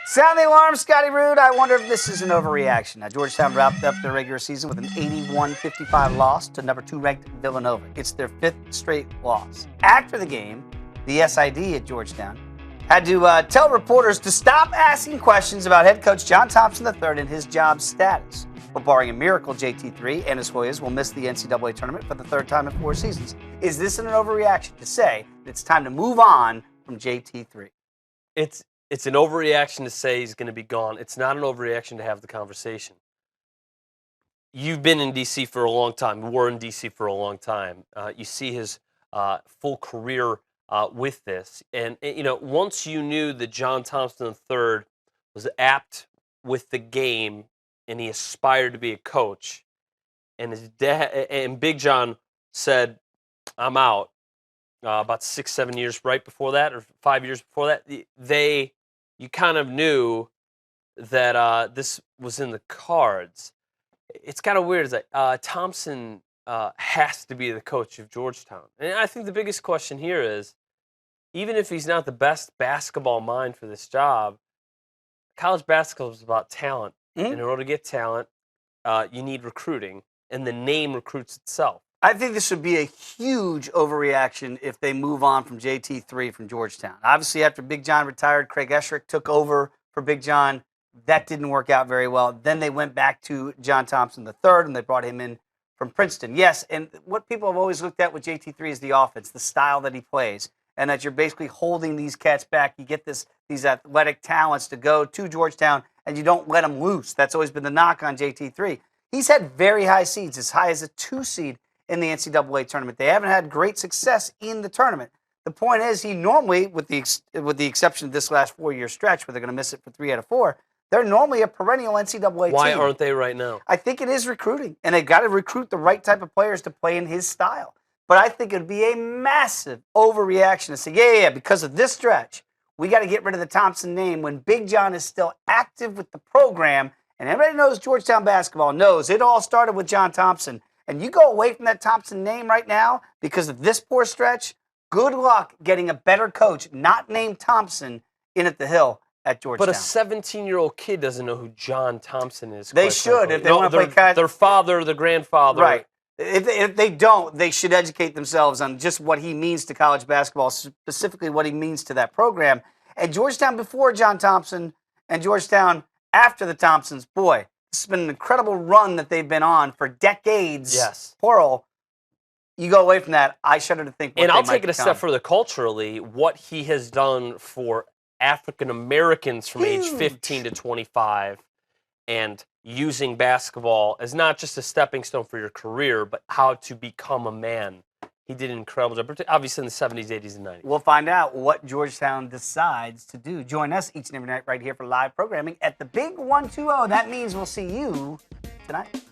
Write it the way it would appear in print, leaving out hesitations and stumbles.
Sound the alarm, Scotty Rude. I wonder if this is an overreaction. Now, Georgetown wrapped up their regular season with an 81-55 loss to number 2 ranked Villanova. It's their 5th straight loss. After the game, the SID at Georgetown had to tell reporters to stop asking questions about head coach John Thompson III and his job status. But barring a miracle, JT3 and his Hoyas will miss the NCAA tournament for the 3rd time in 4 seasons. Is this an overreaction to say that it's time to move on from JT3? It's an overreaction to say he's going to be gone. It's not an overreaction to have the conversation. You've been in D.C. for a long time. We're in D.C. for a long time. You see his full career with this. And, once you knew that John Thompson III was apt with the game and he aspired to be a coach, and his dad and Big John said, "I'm out," about 6-7 years right before that, or 5 years before that, you kind of knew that this was in the cards. It's kind of weird. It's like Thompson has to be the coach of Georgetown. And I think the biggest question here is, even if he's not the best basketball mind for this job, college basketball is about talent. Mm-hmm. And in order to get talent, you need recruiting, and the name recruits itself. I think this would be a huge overreaction if they move on from JT3 from Georgetown. Obviously, after Big John retired, Craig Esherick took over for Big John. That didn't work out very well. Then they went back to John Thompson III, and they brought him in from Princeton. Yes, and what people have always looked at with JT3 is the offense, the style that he plays, and that you're basically holding these cats back. You get these athletic talents to go to Georgetown, and you don't let them loose. That's always been the knock on JT3. He's had very high seeds, as high as a 2 seed in the NCAA tournament. They haven't had great success in the tournament. The point is, he normally, with the exception of this last 4-year stretch where they're going to miss it for 3 out of 4, they're normally a perennial NCAA team. Why aren't they right now? I think it is recruiting, and they've got to recruit the right type of players to play in his style. But I think it would be a massive overreaction to say, yeah, because of this stretch, we got to get rid of the Thompson name when Big John is still active with the program. And everybody knows Georgetown basketball knows it all started with John Thompson. And you go away from that Thompson name right now because of this poor stretch, good luck getting a better coach, not named Thompson, in at the Hill at Georgetown. But a 17-year-old kid doesn't know who John Thompson is. They should if they want to play catch. Their father, the grandfather. Right. If they don't, they should educate themselves on just what he means to college basketball, specifically what he means to that program. And Georgetown before John Thompson and Georgetown after the Thompsons, boy, it's been an incredible run that they've been on for decades. Yes. Plural. You go away from that, I shudder to think what And they I'll might take it a become. step further culturally, what he has done for African Americans from age 15 to 25 and using basketball as not just a stepping stone for your career, but how to become a man. He did an incredible job, obviously in the 70s, 80s, and 90s. We'll find out what Georgetown decides to do. Join us each and every night right here for live programming at the Big 120. That means we'll see you tonight.